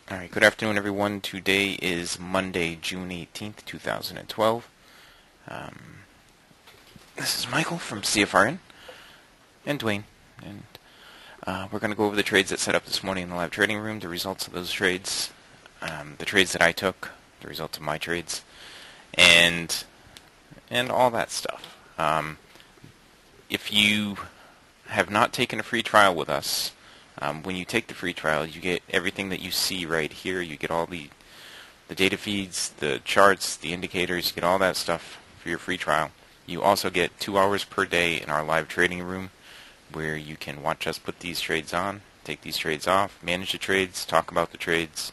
Alright, good afternoon everyone. Today is Monday, June 18th, 2012. This is Michael from CFRN and Dwayne. And we're going to go over the trades that set up this morning in the live trading room, the results of those trades, the trades that I took, the results of my trades, and all that stuff. If you have not taken a free trial with us, when you take the free trial, you get everything that you see right here. You get all the data feeds, the charts, the indicators. You get all that stuff for your free trial. You also get 2 hours per day in our live trading room where you can watch us put these trades on, take these trades off, manage the trades, talk about the trades.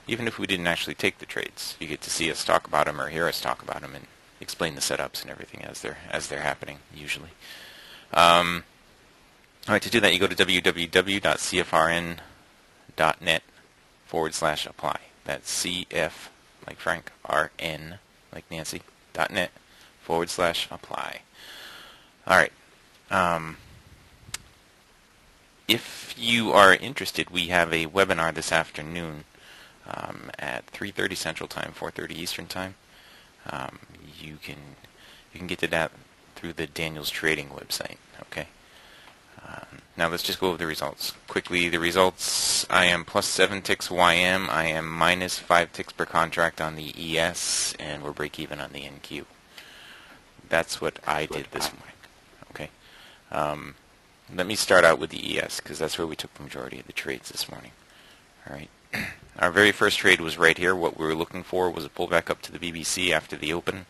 Even if we didn't actually take the trades, you get to see us talk about them or hear us talk about them and explain the setups and everything as they're happening usually. Alright, to do that, you go to www.cfrn.net/apply. That's CF, like Frank, RN, like Nancy, .net/apply. Alright, if you are interested, we have a webinar this afternoon at 3:30 Central Time, 4:30 Eastern Time. You can get to that through the Daniels Trading website, okay? Now let's just go over the results. Quickly, the results, I am plus 7 ticks YM, I am minus 5 ticks per contract on the ES, and we're break even on the NQ. That's what I did this morning, okay? Let me start out with the ES, because that's where we took the majority of the trades this morning. Alright, our very first trade was right here. What we were looking for was a pullback up to the BBC after the open.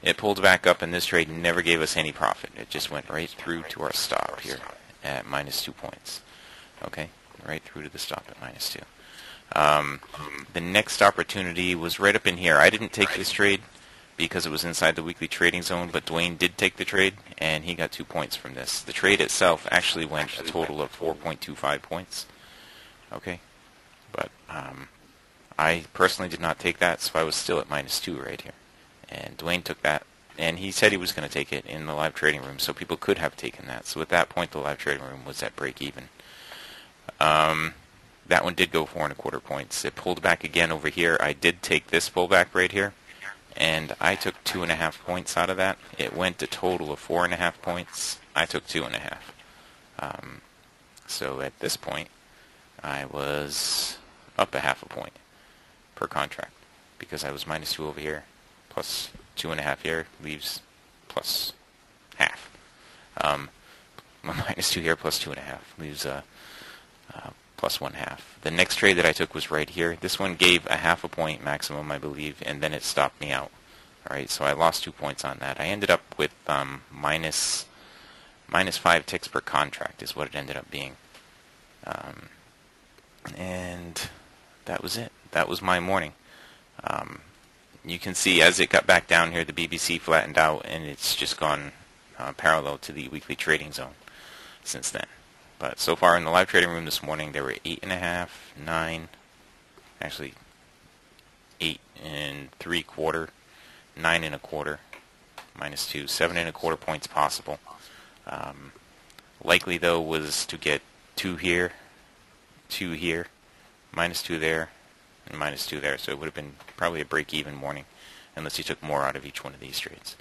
It pulled back up, and this trade never gave us any profit. It just went right through to our stop here at minus 2 points. Okay, right through to the stop at minus 2. The next opportunity was right up in here. I didn't take this trade because it was inside the weekly trading zone, but Dwayne did take the trade, and he got 2 points from this. The trade itself actually went a total of 4.25 points. Okay, but I personally did not take that, so I was still at minus 2 right here. And Dwayne took that, and he said he was going to take it in the live trading room, so people could have taken that. So at that point, the live trading room was at break even. That one did go 4.25 points. It pulled back again over here. I did take this pullback right here, and I took 2.5 points out of that. It went a total of 4.5 points. I took 2.5. So at this point, I was up 0.5 point per contract because I was minus 2 over here. Plus 2.5 here leaves plus half. Minus 2 here plus 2.5 leaves plus 1/2. The next trade that I took was right here. This one gave 0.5 point maximum, I believe, and then it stopped me out. Alright, so I lost 2 points on that. I ended up with minus 5 ticks per contract is what it ended up being. And that was it. That was my morning. You can see as it got back down here, the BBC flattened out, and it's just gone parallel to the weekly trading zone since then. But so far in the live trading room this morning, there were 8.5, 9, actually 8.75, 9.25, minus 2, 7.25 points possible. Likely though was to get 2 here, 2 here, minus 2 there, and minus 2 there, so it would have been probably a break-even morning unless you took more out of each one of these trades.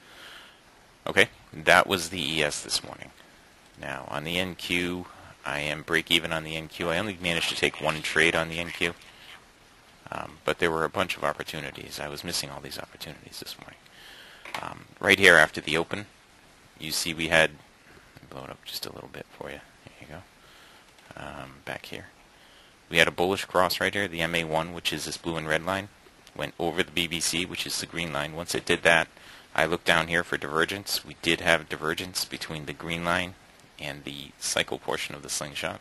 Okay, that was the ES this morning. Now, on the NQ, I am break-even on the NQ. I only managed to take 1 trade on the NQ, but there were a bunch of opportunities. I was missing all these opportunities this morning. Right here after the open, you see we had, let me blow it up just a little bit for you. There you go. Back here. We had a bullish cross right here, the MA1, which is this blue and red line, went over the BBC, which is the green line. Once it did that, I looked down here for divergence. We did have divergence between the green line and the cycle portion of the slingshot.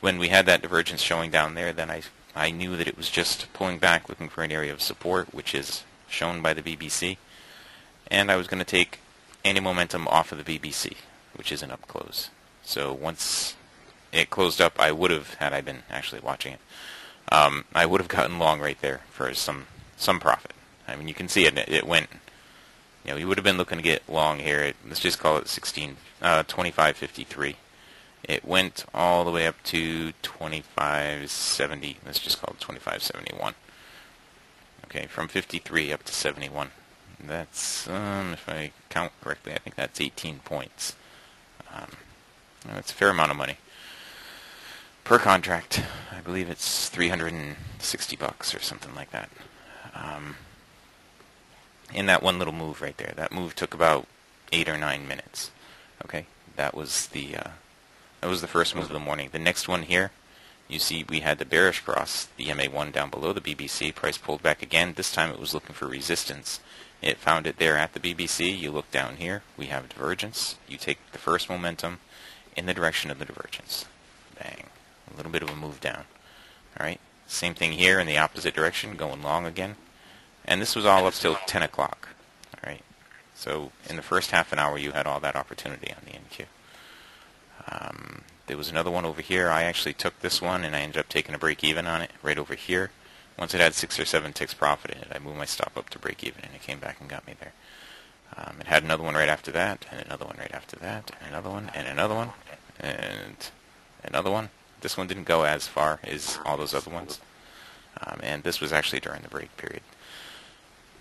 When we had that divergence showing down there, then I knew that it was just pulling back, looking for an area of support, which is shown by the BBC. And I was going to take any momentum off of the BBC, which is an up close. So once it closed up, I would have, had I been actually watching it, I would have gotten long right there for some profit. I mean, you can see it went, you would have been looking to get long here. Let's just call it 25.53, It went all the way up to 25.70. Let's just call it 25.71. Okay, from 53 up to 71. That's, if I count correctly, I think that's 18 points. That's a fair amount of money per contract. I believe it's $360 or something like that. In that one little move right there. That move took about 8 or 9 minutes. Okay, that was the first move of the morning. The next one here, you see we had the bearish cross, the MA1 down below the BBC. Price pulled back again. This time it was looking for resistance. It found it there at the BBC. You look down here, we have divergence. You take the first momentum in the direction of the divergence. Bang. A little bit of a move down. Alright, same thing here in the opposite direction, going long again. And this was all up till 10 o'clock. Alright, so in the first half an hour you had all that opportunity on the NQ. There was another one over here. I actually took this one and I ended up taking a break even on it right over here. Once it had 6 or 7 ticks profit in it, I moved my stop up to break even and it came back and got me there. It had another one right after that, and another one right after that, and another one, and another one, and another one. This one didn't go as far as all those other ones. And this was actually during the break period.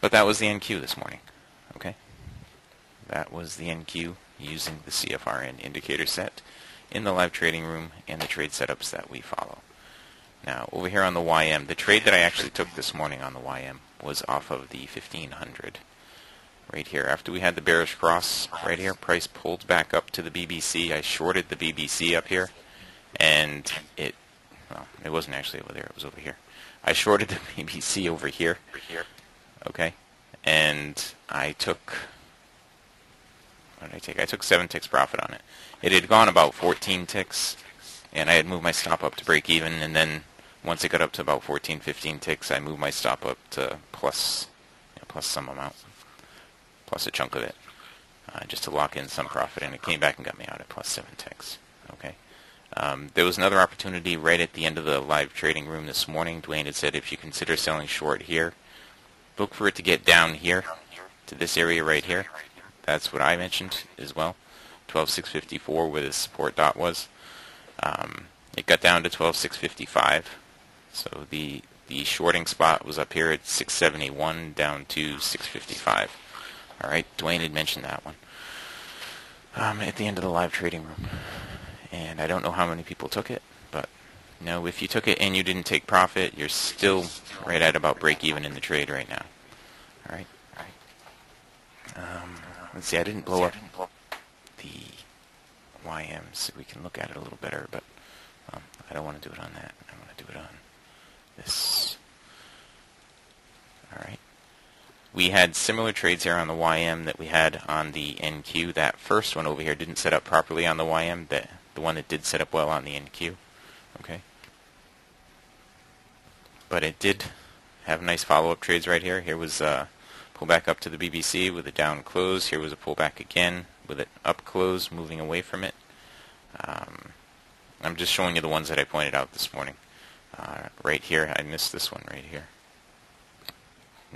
But that was the NQ this morning. Okay? That was the NQ using the CFRN indicator set in the live trading room and the trade setups that we follow. Now, over here on the YM, the trade that I actually took this morning on the YM was off of the 1500. Right here, after we had the bearish cross right here, price pulled back up to the BBC. I shorted the BBC up here, and it wasn't actually over there, it was over here. I shorted the BBC over here, okay, and I took, what did I take? I took 7 ticks profit on it. It had gone about 14 ticks, and I had moved my stop up to break even, and then once it got up to about 14, 15 ticks, I moved my stop up to plus some amount, plus a chunk of it, just to lock in some profit, and it came back and got me out at plus 7 ticks. Okay. There was another opportunity right at the end of the live trading room this morning. Dwayne had said if you consider selling short here, look for it to get down here to this area right here. That's what I mentioned as well. 12,654 where the support dot was. It got down to 12,655. So the shorting spot was up here at 671 down to 655. Alright, Dwayne had mentioned that one at the end of the live trading room. And I don't know how many people took it, but if you took it and you didn't take profit, you're still right at about break even in the trade right now. Alright. Let's see, I didn't blow up the YM so we can look at it a little better, but I don't want to do it on that. I want to do it on this. Alright. We had similar trades here on the YM that we had on the NQ. That first one over here didn't set up properly on the YM. The one that did set up well on the NQ. Okay. But it did have nice follow-up trades right here. Here was a pullback up to the BBC with a down close. Here was a pullback again with an up close, moving away from it. I'm just showing you the ones that I pointed out this morning. Right here, I missed this one right here.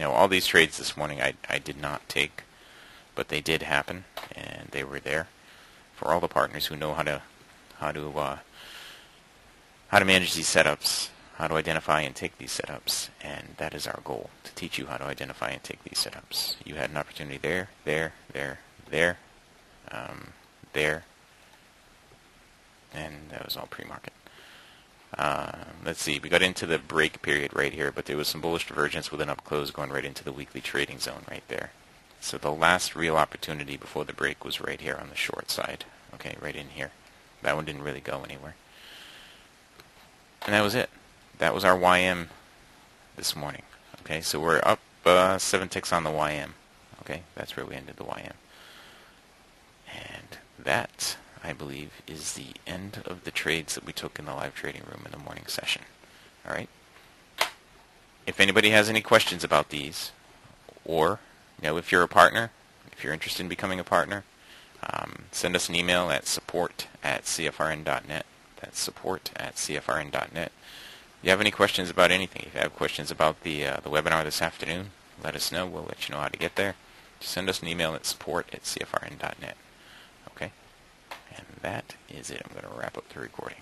All these trades this morning I did not take, but they did happen, and they were there for all the partners who know how to manage these setups, how to identify and take these setups, and that is our goal, to teach you how to identify and take these setups. You had an opportunity there, there, and that was all pre-market. Let's see, we got into the break period right here, but there was some bullish divergence with an up close going right into the weekly trading zone right there. So the last real opportunity before the break was right here on the short side. Okay, right in here. That one didn't really go anywhere. And that was it. That was our YM this morning. Okay, so we're up 7 ticks on the YM. Okay, that's where we ended the YM. And that, I believe, is the end of the trades that we took in the live trading room in the morning session. Alright? If anybody has any questions about these, or if you're a partner, if you're interested in becoming a partner, send us an email at support@cfrn.net. That's support@cfrn.net. If you have any questions about anything, if you have questions about the webinar this afternoon, let us know. We'll let you know how to get there. Just send us an email at support@cfrn.net. Okay? And that is it. I'm going to wrap up the recording.